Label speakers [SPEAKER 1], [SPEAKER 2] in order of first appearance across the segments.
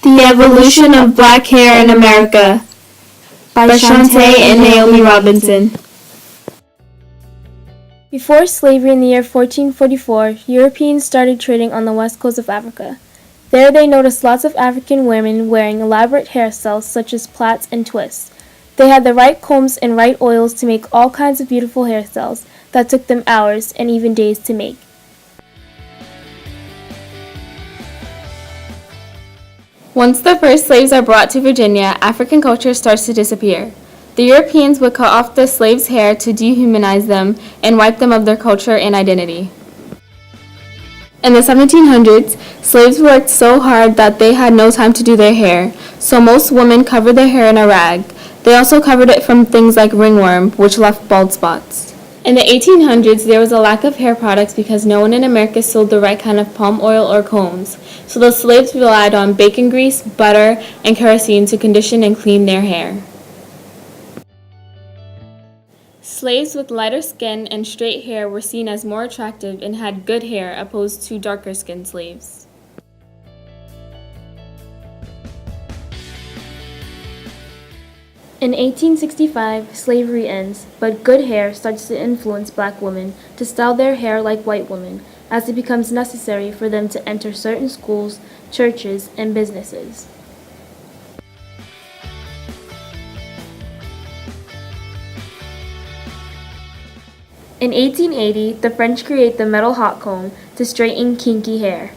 [SPEAKER 1] The Evolution of Black Hair in America by Shantae and Naomi Robinson. Before slavery in the year 1444, Europeans started trading on the west coast of Africa. There they noticed lots of African women wearing elaborate hairstyles such as plaits and twists. They had the right combs and right oils to make all kinds of beautiful hairstyles that took them hours and even days to make. Once the first slaves are brought to Virginia, African culture starts to disappear. The Europeans would cut off the slaves' hair to dehumanize them and wipe them of their culture and identity. In the 1700s, slaves worked so hard that they had no time to do their hair, so most women covered their hair in a rag. They also covered it from things like ringworm, which left bald spots. In the 1800s, there was a lack of hair products because no one in America sold the right kind of palm oil or combs, so the slaves relied on bacon grease, butter, and kerosene to condition and clean their hair. Slaves with lighter skin and straight hair were seen as more attractive and had good hair opposed to darker-skinned slaves. In 1865, slavery ends, but good hair starts to influence black women to style their hair like white women, as it becomes necessary for them to enter certain schools, churches, and businesses. In 1880, the French create the metal hot comb to straighten kinky hair.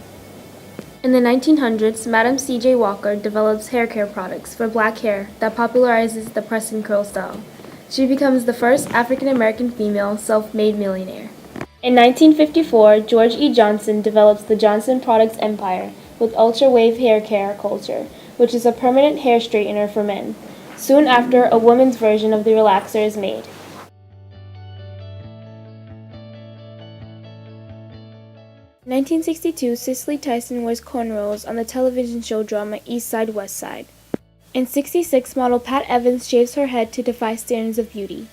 [SPEAKER 1] In the 1900s, Madam C.J. Walker develops hair care products for black hair that popularizes the press and curl style. She becomes the first African-American female self-made millionaire. In 1954, George E. Johnson develops the Johnson Products Empire with ultra-wave hair care culture, which is a permanent hair straightener for men. Soon after, a woman's version of the relaxer is made. In 1962, Cicely Tyson wears cornrows on the television show drama East Side, West Side. In 1966, model Pat Evans shaves her head to defy standards of beauty.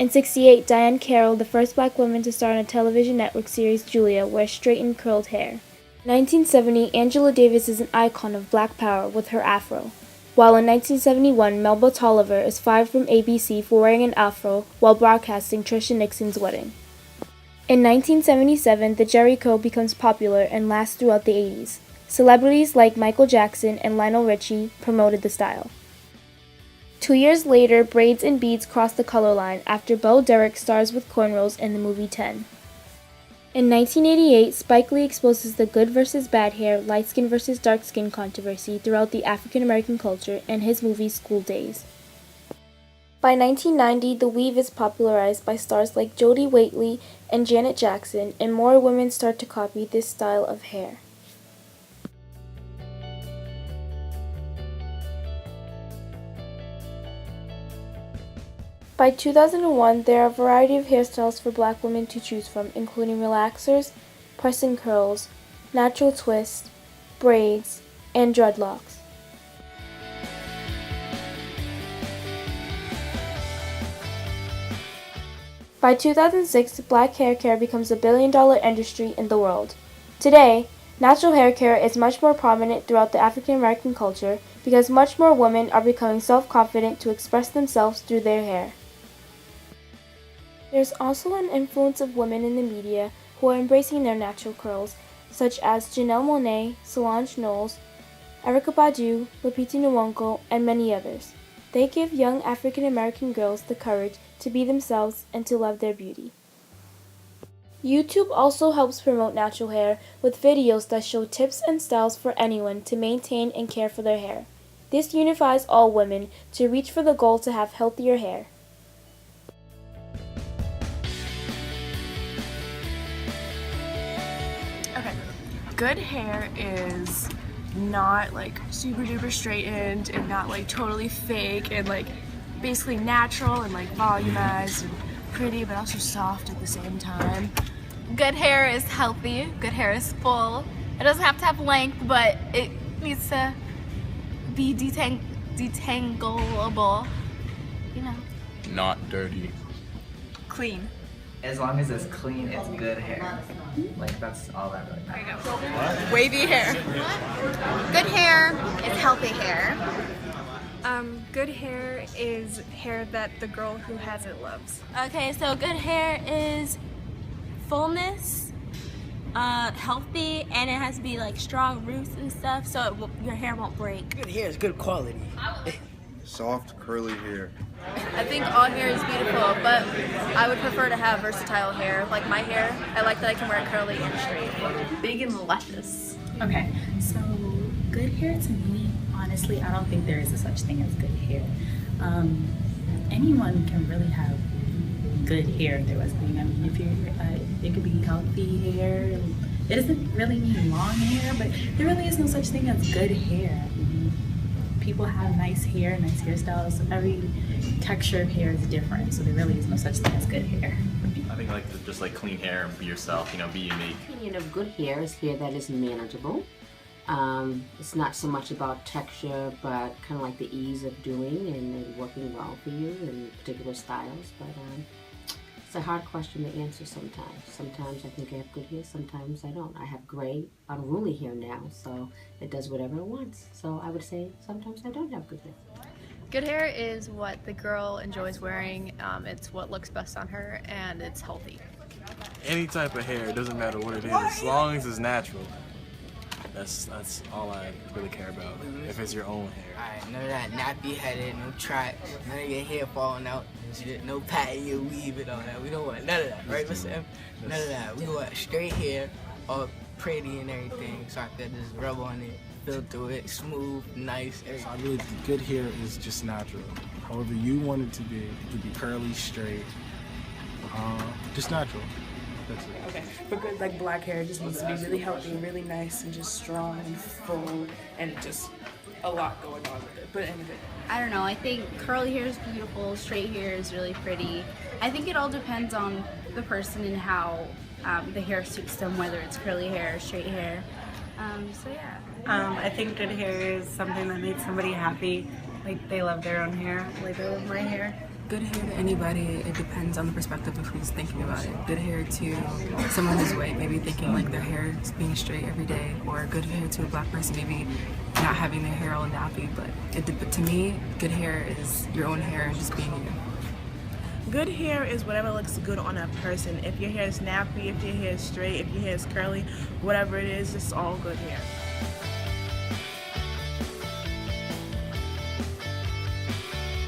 [SPEAKER 1] In 1968, Diahann Carroll, the first black woman to star in a television network series Julia, wears straightened curled hair. In 1970, Angela Davis is an icon of black power with her afro, while in 1971, Melba Tolliver is fired from ABC for wearing an afro while broadcasting Trisha Nixon's wedding. In 1977, the Jerry curl becomes popular and lasts throughout the 80s. Celebrities like Michael Jackson and Lionel Richie promoted the style. 2 years later, braids and beads cross the color line after Bo Derek stars with cornrows in the movie 10. In 1988, Spike Lee exposes the good versus bad hair, light skin versus dark skin controversy throughout the African American culture in his movie School Days. By 1990, the weave is popularized by stars like Jodie Whittaker and Janet Jackson, and more women start to copy this style of hair. By 2001, there are a variety of hairstyles for black women to choose from, including relaxers, press and curls, natural twists, braids, and dreadlocks. By 2006, black hair care becomes a billion-dollar industry in the world. Today, natural hair care is much more prominent throughout the African American culture because much more women are becoming self-confident to express themselves through their hair. There's also an influence of women in the media who are embracing their natural curls, such as Janelle Monáe, Solange Knowles, Erykah Badu, Lupita Nyong'o, and many others. They give young African American girls the courage to be themselves and to love their beauty. YouTube also helps promote natural hair with videos that show tips and styles for anyone to maintain and care for their hair. This unifies all women to reach for the goal to have healthier hair.
[SPEAKER 2] Okay, good hair is not like super duper straightened and not like totally fake and like basically natural and like volumized and pretty but also soft at the same time.
[SPEAKER 3] Good hair is healthy, good hair is full. It doesn't have to have length, but it needs to be detangleable, you know.
[SPEAKER 4] Not dirty.
[SPEAKER 3] Clean.
[SPEAKER 5] As long as it's clean, it's good hair. Like, that's all that really matters.
[SPEAKER 3] Wavy hair. Good hair is healthy hair.
[SPEAKER 4] Good hair is hair that the girl who has it loves.
[SPEAKER 6] Okay, so good hair is fullness, healthy, and it has to be like strong roots and stuff, so your hair won't break.
[SPEAKER 7] Good hair is good quality.
[SPEAKER 8] Soft, curly hair.
[SPEAKER 9] I think all hair is beautiful, but I would prefer to have versatile hair. Like my hair, I like that I can wear it curly and straight.
[SPEAKER 10] Big and luscious.
[SPEAKER 11] Okay, so good hair to me, honestly, I don't think there is a such thing as good hair. Anyone can really have good hair if there was being. I mean, if you're, it could be healthy hair. It doesn't really mean long hair, but there really is no such thing as good hair. I mean, people have nice hair, nice hairstyles. Every texture of hair is different, so there really is no such thing as good hair.
[SPEAKER 12] I think just like clean hair and be yourself, be unique.
[SPEAKER 10] My opinion of good hair is hair that is manageable. It's not so much about texture, but kind of like the ease of doing and it working well for you in particular styles. But it's a hard question to answer sometimes. Sometimes I think I have good hair, sometimes I don't. I have gray, unruly hair now, so it does whatever it wants. So I would say sometimes I don't have good hair.
[SPEAKER 9] Good hair is what the girl enjoys wearing. It's what looks best on her, and it's healthy.
[SPEAKER 13] Any type of hair, it doesn't matter what it is, as long as it's natural. That's all I really care about, if it's your own hair.
[SPEAKER 7] Alright, none of that nappy headed, no tracks, none of your hair falling out, no patting your weave and all that. We don't want none of that, right, Mr. M? None of that. We want straight hair, all pretty and everything, so I could just rub on it, feel through it, smooth, nice, everything.
[SPEAKER 14] I really think good hair is just natural. However you want it to be. It could be curly, straight, just natural. That's it.
[SPEAKER 15] Okay, for good like black hair, it just needs to be really healthy, really nice, and just strong and full, and just a lot going on with it. But anyway,
[SPEAKER 3] I don't know, I think curly hair is beautiful, straight hair is really pretty. I think it all depends on the person and how the hair suits them, whether it's curly hair or straight hair. So yeah.
[SPEAKER 16] I think good hair is something that makes somebody happy, like they love their own hair, like they love my hair.
[SPEAKER 17] Good hair to anybody, it depends on the perspective of who's thinking about it. Good hair to someone who's white, maybe thinking like their hair is being straight every day, or good hair to a black person, maybe not having their hair all nappy. But to me, good hair is your own hair and just being you.
[SPEAKER 18] Good hair is whatever looks good on a person. If your hair is nappy, if your hair is straight, if your hair is curly, whatever it is, it's all good hair.